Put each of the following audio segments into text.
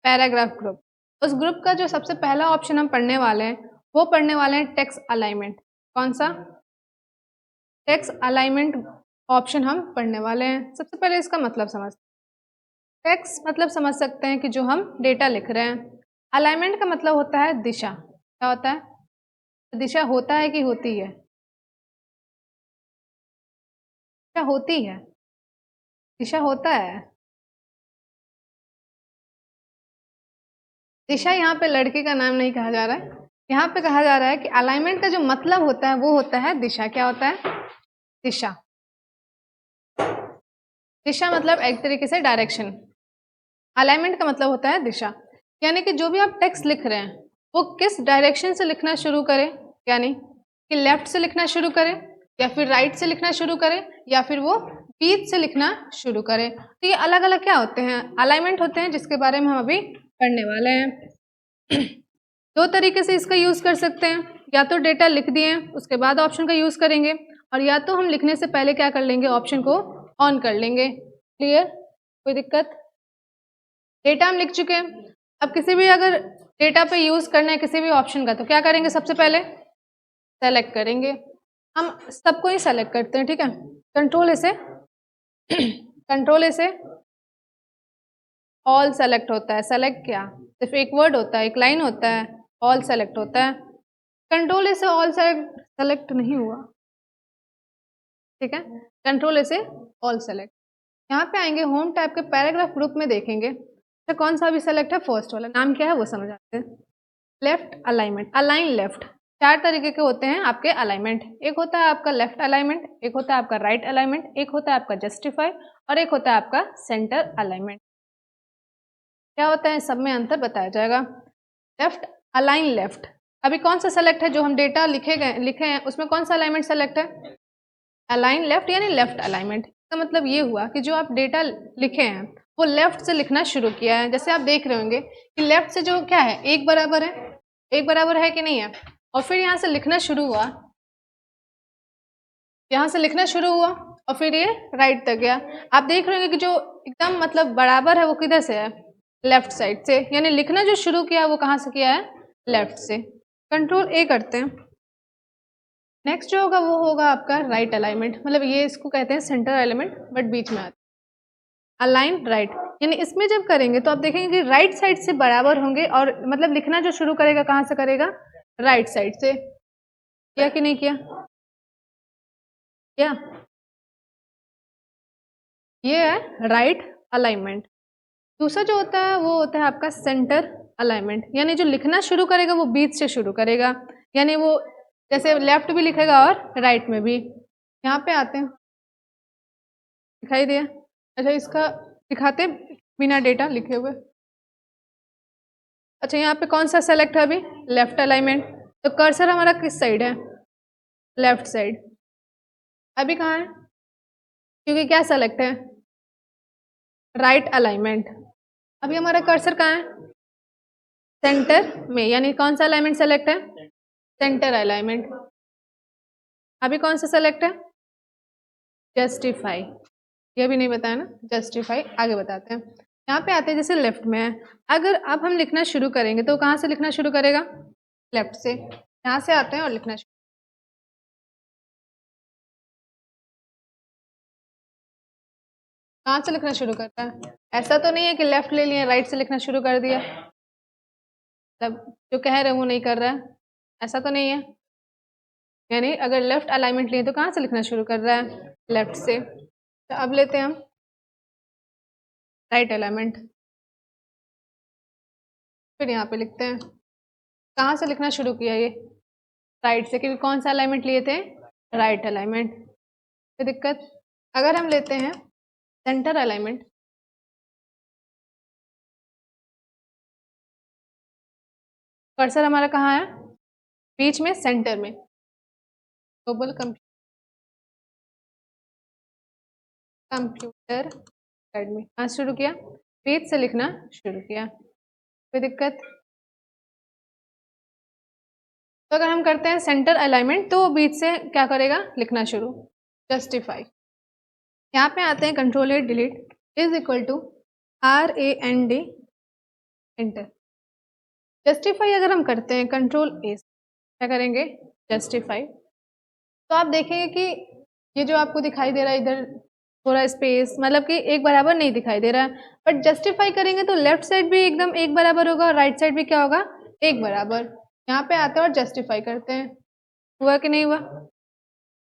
Paragraph group. उस group का जो सबसे पहला ऑप्शन हम पढ़ने वाले हैं वो पढ़ने वाले हैं टेक्स्ट अलाइनमेंट। कौन सा? टेक्स्ट अलाइनमेंट ऑप्शन हम पढ़ने वाले हैं। सबसे पहले इसका मतलब समझते हैं। टेक्स्ट मतलब समझ सकते हैं कि जो हम डेटा लिख रहे हैं। अलाइनमेंट का मतलब होता है दिशा। क्या होता है? दिशा होता है कि होती है? क्या होती है? दिशा होता है। दिशा यहाँ पे लड़के का नाम नहीं कहा जा रहा है, यहाँ पे कहा जा रहा है कि अलाइनमेंट का जो मतलब होता है वो होता है दिशा। क्या होता है? दिशा। दिशा मतलब एक तरीके से डायरेक्शन। अलाइनमेंट का मतलब होता है दिशा, यानी कि जो भी आप टेक्स्ट लिख रहे हैं वो किस डायरेक्शन से लिखना शुरू करें, यानी कि लेफ्ट से लिखना शुरू करें या फिर राइट से लिखना शुरू करें या फिर वो बीच से लिखना शुरू करें। तो ये अलग अलग क्या होते हैं? अलाइनमेंट होते हैं, जिसके बारे में हम अभी पढ़ने वाले हैं। दो तरीके से इसका यूज कर सकते हैं, या तो डेटा लिख दिए उसके बाद ऑप्शन का यूज करेंगे, और या तो हम लिखने से पहले क्या कर लेंगे, ऑप्शन को ऑन कर लेंगे। क्लियर? कोई दिक्कत? डेटा हम लिख चुके हैं। अब किसी भी अगर डेटा पे यूज करना है किसी भी ऑप्शन का तो क्या करेंगे? सबसे पहले सेलेक्ट करेंगे। हम सबको ही सेलेक्ट करते हैं, ठीक है। कंट्रोल ए से कंट्रोल ए से ऑल सेलेक्ट होता है। सेलेक्ट क्या? सिर्फ एक वर्ड होता है, एक लाइन होता है, ऑल सेलेक्ट होता है। कंट्रोल ए से ऑल सेलेक्ट नहीं हुआ, ठीक है। कंट्रोल ए से ऑल सेलेक्ट। यहाँ पे आएंगे होम टैब के पैराग्राफ ग्रुप में देखेंगे तो कौन सा भी सेलेक्ट है, फर्स्ट वाला नाम क्या है वो समझ आते हैं। Left alignment, align left. चार तरीके के होते हैं आपके अलाइनमेंट। एक होता है आपका लेफ्ट अलाइनमेंट, एक होता है आपका राइट अलाइनमेंट, एक होता है आपका जस्टिफाई और एक होता है आपका सेंटर अलाइनमेंट। क्या होता है सब में अंतर बताया जाएगा। Left, align left. अभी कौन सा सेलेक्ट है? जो हम डेटा लिखे हैं उसमें कौन सा अलाइनमेंट सेलेक्ट है? अलाइन लेफ्ट, यानी लेफ्ट अलाइनमेंट। इसका मतलब ये हुआ कि जो आप डेटा लिखे हैं वो लेफ्ट से लिखना शुरू किया है। जैसे आप देख रहे होंगे कि लेफ्ट से जो क्या है, एक बराबर है, एक बराबर है कि नहीं है, और फिर यहाँ से लिखना शुरू हुआ, यहाँ से लिखना शुरू हुआ और फिर ये राइट तक गया। आप देख रहे होंगे कि जो एकदम मतलब बराबर है वो किधर से है? लेफ्ट साइड से, यानी लिखना जो शुरू किया वो कहाँ से किया है? लेफ्ट से। कंट्रोल ए करते हैं। नेक्स्ट जो होगा वो होगा आपका राइट अलाइनमेंट, मतलब ये इसको कहते हैं सेंटर अलाइनमेंट, बट बीच में आता है अलाइन राइट। यानी इसमें जब करेंगे तो आप देखेंगे कि राइट साइड से बराबर होंगे, और मतलब लिखना जो शुरू करेगा कहाँ से करेगा? राइट साइड से। किया कि नहीं किया? क्या ये है राइट अलाइनमेंट। दूसरा जो होता है वो होता है आपका सेंटर अलाइनमेंट, यानी जो लिखना शुरू करेगा वो बीच से शुरू करेगा, यानी वो जैसे लेफ्ट भी लिखेगा और राइट में भी। यहाँ पे आते हैं, दिखाई दिया? अच्छा, इसका दिखाते बिना डेटा लिखे हुए। अच्छा, यहाँ पे कौन सा सेलेक्ट है अभी? Left alignment. तो कर्सर हमारा किस साइड है? Left side. अभी कहाँ है? क्योंकि क्या सेलेक्ट है? Right alignment. अभी हमारा कर्सर कहाँ है? सेंटर में, यानी कौन सा अलाइनमेंट सेलेक्ट है? Centre alignment. अभी कौन सा सेलेक्ट है? जस्टिफाई। ये भी नहीं बताया ना, जस्टिफाई आगे बताते हैं। यहाँ पे आते हैं जैसे लेफ्ट में है, अगर अब हम लिखना शुरू करेंगे तो कहाँ से लिखना शुरू करेगा? लेफ्ट से। यहाँ से आते हैं और लिखना शुरू। कहाँ से लिखना शुरू करता है? ऐसा तो नहीं है कि लेफ्ट ले लिया राइट से लिखना शुरू कर दिया, तब जो कह रहे हैं वो नहीं कर रहा है, ऐसा तो नहीं है। यानी अगर लेफ्ट अलाइनमेंट लिए तो कहाँ से लिखना शुरू कर रहा है? लेफ्ट से। तो अब लेते हैं हम राइट अलाइनमेंट, फिर यहाँ पे लिखते हैं। कहाँ से लिखना शुरू किया ये? राइट से, क्योंकि कौन सा अलाइनमेंट लिए थे? Right alignment. कोई दिक्कत? अगर हम लेते हैं सेंटर अलाइनमेंट, कर्सर हमारा कहाँ है? बीच में, सेंटर में। Global computer academy. कहाँ शुरू किया? बीच से लिखना शुरू किया। कोई दिक्कत? तो अगर हम करते हैं सेंटर अलाइनमेंट तो बीच से क्या करेगा? लिखना शुरू। जस्टिफाई। यहाँ पे आते हैं control A delete is equal to RAND enter. Justify अगर हम करते हैं कंट्रोल ए, क्या करेंगे, जस्टिफाई, तो आप देखेंगे कि ये जो आपको दिखाई दे रहा है इधर थोड़ा स्पेस, मतलब कि एक बराबर नहीं दिखाई दे रहा है, बट जस्टिफाई करेंगे तो लेफ्ट साइड भी एकदम एक बराबर होगा और राइट साइड भी क्या होगा, एक बराबर। यहाँ पे आते हैं और जस्टिफाई करते हैं, हुआ कि नहीं हुआ,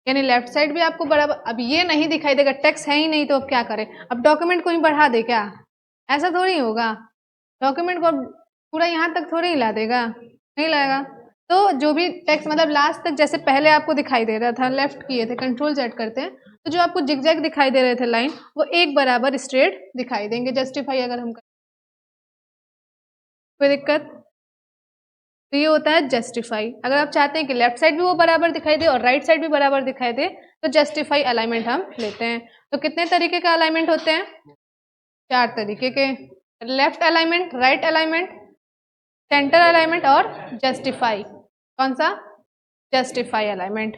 यानी लेफ्ट साइड भी आपको बराबर। अब ये नहीं दिखाई देगा, टेक्स्ट है ही नहीं, तो अब क्या करें, अब डॉक्यूमेंट को ही बढ़ा दे क्या, ऐसा थोड़ी होगा, डॉक्यूमेंट को पूरा यहाँ तक थोड़ी ही ला देगा, नहीं लाएगा। तो जो भी टेक्स्ट मतलब लास्ट तक जैसे पहले आपको दिखाई दे रहा था, लेफ्ट किए थे, कंट्रोल जेड करते हैं, तो जो आपको जिगजैग दिखाई दे रहे थे लाइन, वो एक बराबर स्ट्रेट दिखाई देंगे जस्टिफाई अगर हम करें। कोई दिक्कत, तो ये होता है जस्टिफाई। अगर आप चाहते हैं कि लेफ्ट साइड भी वो बराबर दिखाई दे और राइट साइड भी बराबर दिखाई दे, तो जस्टिफाई अलाइनमेंट हम लेते हैं। तो कितने तरीके का अलाइनमेंट होते हैं, 4 तरीके के, left alignment, right alignment, centre alignment और जस्टिफाई। कौन सा, जस्टिफाई अलाइनमेंट।